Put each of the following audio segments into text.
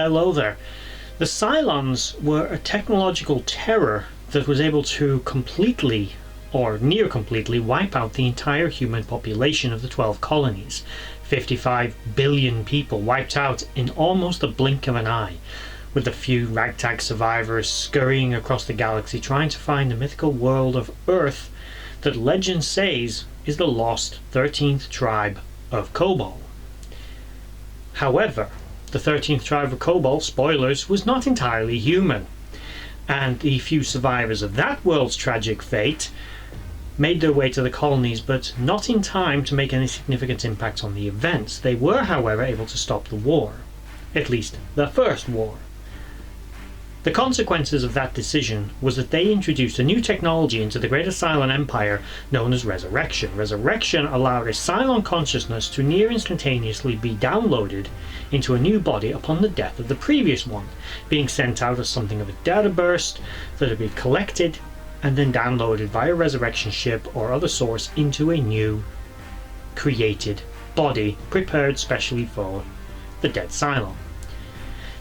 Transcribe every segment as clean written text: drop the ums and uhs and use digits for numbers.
Hello there. The Cylons were a technological terror that was able to completely, or near completely, wipe out the entire human population of the 12 colonies. 55 billion people wiped out in almost a blink of an eye, with a few ragtag survivors scurrying across the galaxy trying to find the mythical world of Earth that legend says is the lost 13th tribe of Kobol. However, the 13th tribe of Kobol, spoilers, was not entirely human, and the few survivors of that world's tragic fate made their way to the colonies, but not in time to make any significant impact on the events. They were, however, able to stop the war, at least the first war. The consequences of that decision was that they introduced a new technology into the greater Cylon Empire known as resurrection. Resurrection allowed a Cylon consciousness to near instantaneously be downloaded into a new body upon the death of the previous one, being sent out as something of a data burst that would be collected and then downloaded via a resurrection ship or other source into a new created body prepared specially for the dead Cylon.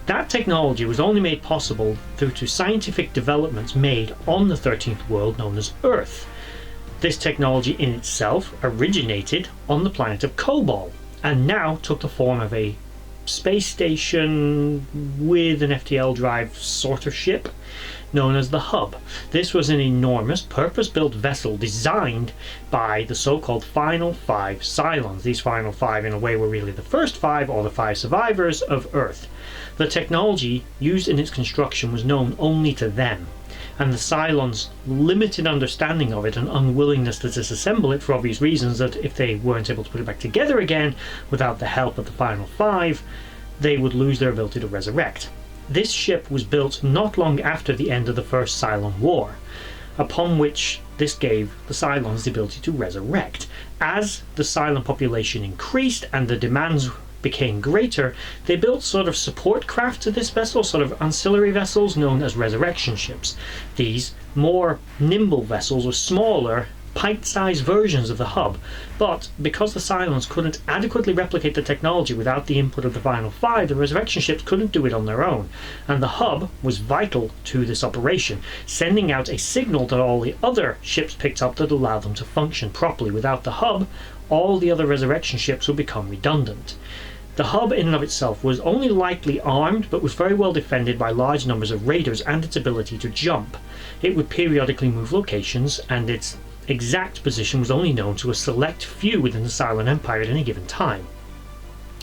That technology was only made possible due to scientific developments made on the 13th world known as Earth. This technology in itself originated on the planet of Kobol and now took the form of a space station with an FTL drive sort of ship known as the Hub. This was an enormous purpose-built vessel designed by the so-called Final Five Cylons. These Final Five in a way were really the first five, or the five survivors of Earth. The technology used in its construction was known only to them, and the Cylons' limited understanding of it and unwillingness to disassemble it for obvious reasons, that if they weren't able to put it back together again without the help of the Final Five, they would lose their ability to resurrect. This ship was built not long after the end of the First Cylon War, upon which this gave the Cylons the ability to resurrect. As the Cylon population increased and the demands became greater, they built sort of support craft to this vessel, sort of ancillary vessels known as resurrection ships. These more nimble vessels were smaller, pint-sized versions of the Hub, but because the Cylons couldn't adequately replicate the technology without the input of the Final Five, the resurrection ships couldn't do it on their own, and the Hub was vital to this operation, sending out a signal that all the other ships picked up that allowed them to function properly. Without the Hub, all the other resurrection ships would become redundant. The Hub in and of itself was only lightly armed, but was very well defended by large numbers of raiders and its ability to jump. It would periodically move locations, and its exact position was only known to a select few within the Cylon Empire at any given time.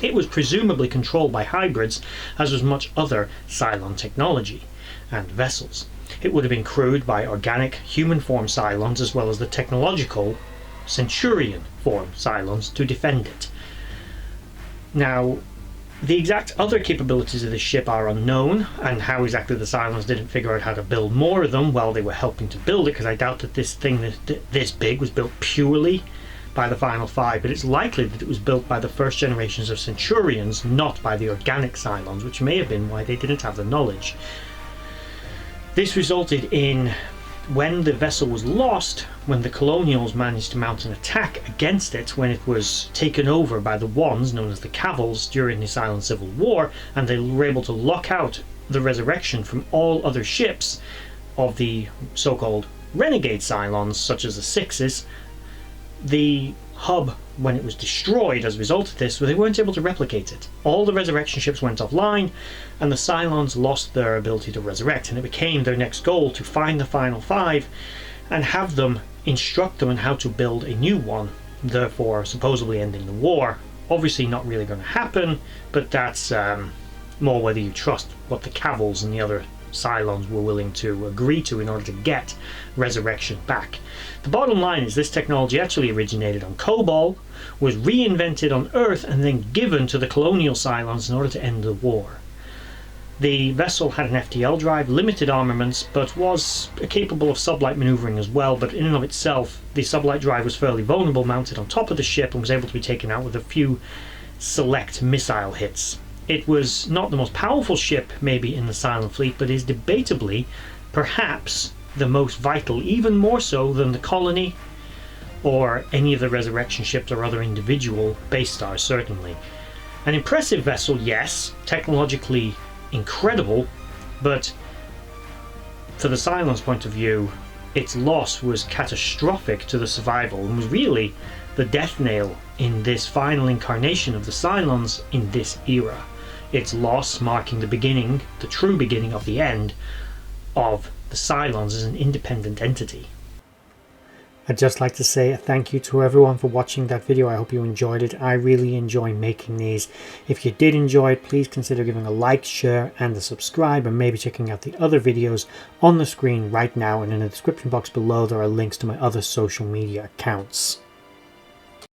It was presumably controlled by hybrids, as was much other Cylon technology and vessels. It would have been crewed by organic human form Cylons as well as the technological Centurion form Cylons to defend it. Now, the exact other capabilities of this ship are unknown, and how exactly the Cylons didn't figure out how to build more of them while they were helping to build it, because I doubt that this thing this big was built purely by the Final Five, but it's likely that it was built by the first generations of Centurions, not by the organic Cylons, which may have been why they didn't have the knowledge. This resulted in, when the vessel was lost, when the Colonials managed to mount an attack against it, when it was taken over by the ones known as the Cavils during the Cylon Civil War, and they were able to lock out the resurrection from all other ships of the so-called renegade Cylons, such as the Sixes, the Hub, when it was destroyed as a result of this, they weren't able to replicate it. All the resurrection ships went offline, and the Cylons lost their ability to resurrect, and it became their next goal to find the Final Five and have them instruct them on how to build a new one, therefore supposedly ending the war. Obviously not really going to happen, but that's more whether you trust what the Cavils and the other Cylons were willing to agree to in order to get resurrection back. The bottom line is this technology actually originated on Kobol, was reinvented on Earth, and then given to the colonial Cylons in order to end the war. The vessel had an FTL drive, limited armaments, but was capable of sublight maneuvering as well, but in and of itself the sublight drive was fairly vulnerable, mounted on top of the ship, and was able to be taken out with a few select missile hits. It was not the most powerful ship maybe in the Cylon fleet, but is debatably perhaps the most vital, even more so than the Colony or any of the resurrection ships or other individual base stars, certainly. An impressive vessel, yes, technologically incredible, but for the Cylon's point of view, its loss was catastrophic to the survival and was really the death nail in this final incarnation of the Cylons in this era. Its loss marking the beginning, the true beginning of the end of the Cylons as an independent entity. I'd just like to say a thank you to everyone for watching that video. I hope you enjoyed it. I really enjoy making these. If you did enjoy it, please consider giving a like, share and a subscribe, and maybe checking out the other videos on the screen right now, and in the description box below there are links to my other social media accounts.